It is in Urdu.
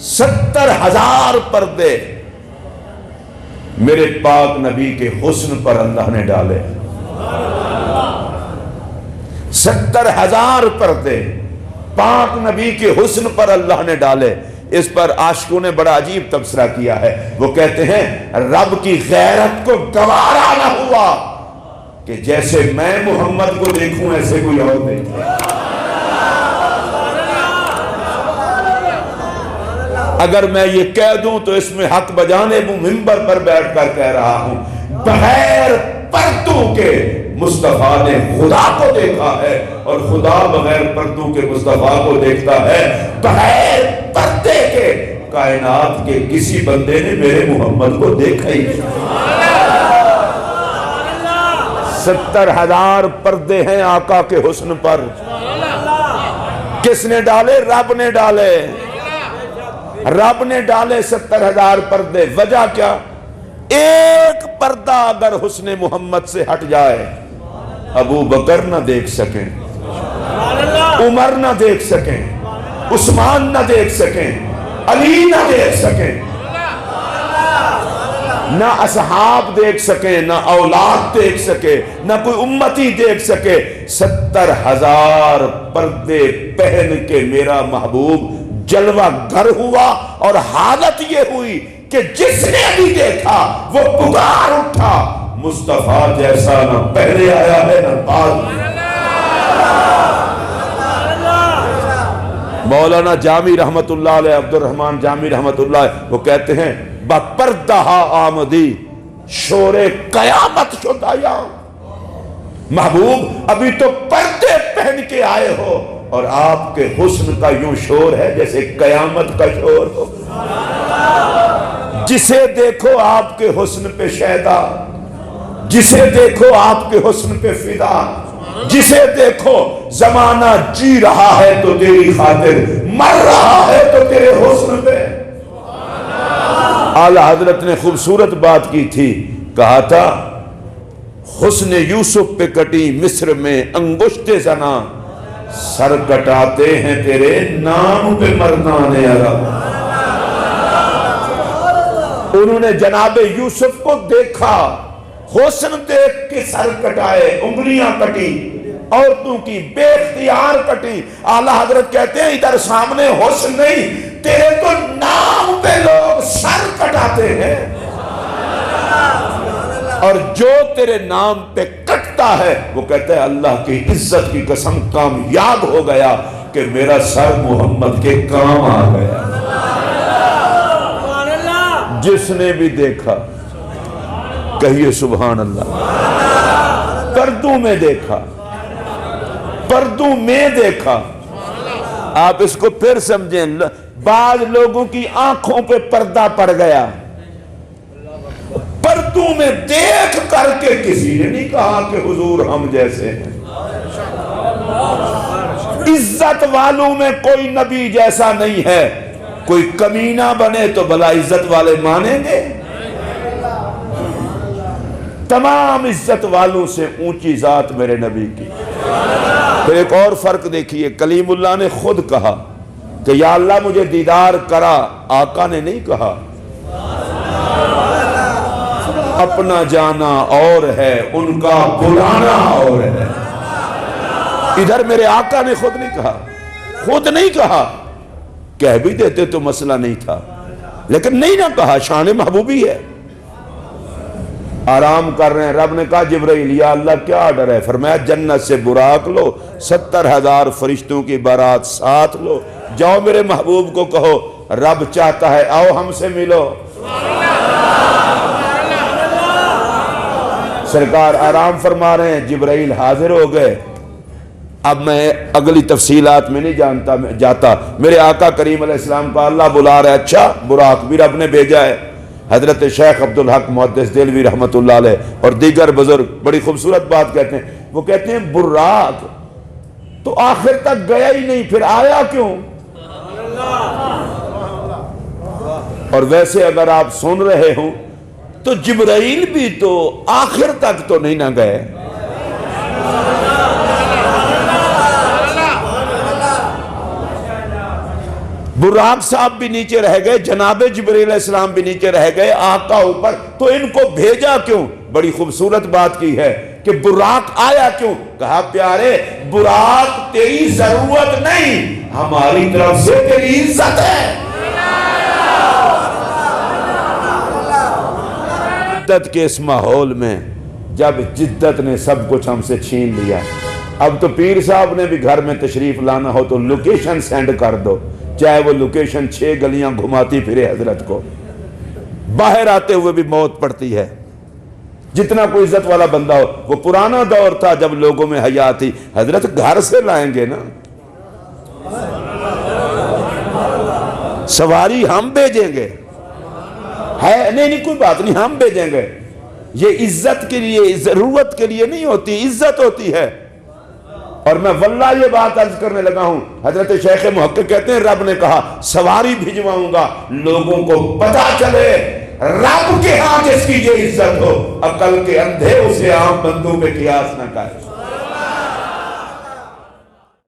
70,000 پردے میرے پاک نبی کے حسن پر اللہ نے ڈالے. 70,000 پردے پاک نبی کے حسن پر اللہ نے ڈالے. اس پر عاشقوں نے بڑا عجیب تبصرہ کیا ہے. وہ کہتے ہیں رب کی غیرت کو گوارا نہ ہوا کہ جیسے میں محمد کو دیکھوں ایسے کوئی اور دیکھے. اگر میں یہ کہہ دوں تو اس میں حق بجانب منبر پر بیٹھ کر کہہ رہا ہوں، بغیر پردوں کے مصطفیٰ نے خدا کو دیکھا ہے، اور خدا بغیر پردوں کے مصطفیٰ کو دیکھتا ہے. بغیر پردے کے کائنات کے کسی بندے نے میرے محمد کو دیکھا ہی نہیں. 70,000 پردے ہیں آقا کے حسن پر. کس نے ڈالے؟ رب نے ڈالے. رب نے ڈالے 70,000 پردے. وجہ کیا؟ ایک پردہ اگر حسن محمد سے ہٹ جائے، ابو بکر نہ دیکھ سکیں، عمر نہ دیکھ سکیں، عثمان نہ دیکھ سکیں، علی نہ دیکھ سکیں، نہ اصحاب دیکھ سکیں، نہ اولاد دیکھ سکے، نہ کوئی امتی دیکھ سکے. 70,000 پردے پہن کے میرا محبوب جلوہ گر ہوا، اور حالت یہ ہوئی کہ جس نے بھی دیکھا وہ پکار اٹھا، مصطفیٰ جیسا نہ پہلے آیا ہے نہ بعد میں. مولانا جامی رحمت اللہ علیہ، عبد الرحمن جامی رحمت اللہ علیہ، وہ کہتے ہیں بپردہ آمدی شور قیامت شدایا. محبوب ابھی تو پردے پہن کے آئے ہو، اور آپ کے حسن کا یوں شور ہے جیسے قیامت کا شور ہو. جسے دیکھو آپ کے حسن پہ شیدا، جسے دیکھو آپ کے حسن پہ فدا، جسے دیکھو زمانہ جی رہا ہے تو تیری خاطر، مر رہا ہے تو تیرے حسن پہ. اعلیٰ حضرت نے خوبصورت بات کی تھی. کہا تھا حسن یوسف پہ کٹی مصر میں انگشت زنا، سر کٹاتے ہیں تیرے نام پہ مردان عرب. انہوں نے جناب یوسف کو دیکھا، حسن دیکھ کے سر کٹائے، انگلیاں کٹی، عورتوں کی بے اختیار کٹی. اعلیٰ حضرت کہتے ہیں ادھر سامنے حسن نہیں، تیرے تو نام پہ لوگ سر کٹاتے ہیں. اور جو تیرے نام پہ کٹتا ہے وہ کہتا ہے اللہ کی عزت کی قسم کامیاب ہو گیا کہ میرا سر محمد کے کام آ گیا. جس نے بھی دیکھا کہیے سبحان اللہ. پردوں میں دیکھا، پردوں میں دیکھا. آپ اس کو پھر سمجھیں. بعض لوگوں کی آنکھوں پہ پردہ پڑ گیا، پردوں میں دیکھ کر کے کسی نے نہیں کہا کہ حضور ہم جیسے ہیں. عزت والوں میں کوئی نبی جیسا نہیں ہے. کوئی کمینہ بنے تو بھلا عزت والے مانیں گے؟ تمام عزت والوں سے اونچی ذات میرے نبی کی. پھر ایک اور فرق دیکھیے. کلیم اللہ نے خود کہا کہ یا اللہ مجھے دیدار کرا. آقا نے نہیں کہا. اپنا جانا اور ہے، ان کا بلانا اور ہے. ادھر میرے آقا نے خود نہیں کہا، خود نہیں کہا. کہہ بھی دیتے تو مسئلہ نہیں تھا، لیکن نہیں نہ کہا. شان محبوبی ہے. آرام کر رہے ہیں، رب نے کہا جبرائیل یا اللہ کیا آرڈر ہے؟ فرمایا جنت سے براق لو، 70,000 فرشتوں کی بارات ساتھ لو، جاؤ میرے محبوب کو کہو رب چاہتا ہے آؤ ہم سے ملو. سرکار آرام فرما رہے ہیں، جبرائیل حاضر ہو گئے. اب میں اگلی تفصیلات میں نہیں جاتا. میرے آقا کریم علیہ السلام کا اللہ بلا رہا ہے. اچھا براق بھی رب نے بھیجا ہے. حضرت شیخ عبدالحق محدث دہلوی رحمت اللہ علیہ اور دیگر بزرگ بڑی خوبصورت بات کہتے ہیں. وہ کہتے ہیں براق تو آخر تک گیا ہی نہیں، پھر آیا کیوں؟ اور ویسے اگر آپ سن رہے ہوں تو جبرائیل بھی تو آخر تک تو نہیں نہ گئے. براق صاحب بھی نیچے رہ گئے، جناب جبرائیل علیہ السلام بھی نیچے رہ گئے، آقا اوپر، تو ان کو بھیجا کیوں؟ بڑی خوبصورت بات کی ہے کہ براق آیا کیوں؟ کہا پیارے براق تیری ضرورت نہیں، ہماری طرف سے تیری عزت ہے۔ جدت کے اس ماحول میں جب جدت نے سب کچھ ہم سے چھین لیا، اب تو پیر صاحب نے بھی گھر میں تشریف لانا ہو تو لوکیشن سینڈ کر دو، چاہے وہ لوکیشن 6 گلیاں گھماتی پھرے حضرت کو، باہر آتے ہوئے بھی موت پڑتی ہے۔ جتنا کوئی عزت والا بندہ ہو، وہ پرانا دور تھا جب لوگوں میں حیا تھی، حضرت گھر سے لائیں گے نا، سواری ہم بھیجیں گے، ہے نہیں کوئی بات نہیں، ہم بھیجیں گے۔ یہ عزت کے لیے، ضرورت کے لیے نہیں ہوتی، عزت ہوتی ہے۔ اور میں واللہ یہ بات عرض کرنے لگا ہوں، حضرت شیخ محقق کہتے ہیں رب نے کہا سواری بھجواؤں گا، لوگوں کو پتا چلے رب کے ہاں جس کی یہ عزت ہو، عقل کے اندھے اسے عام بندوں پہ قیاس نہ کرے۔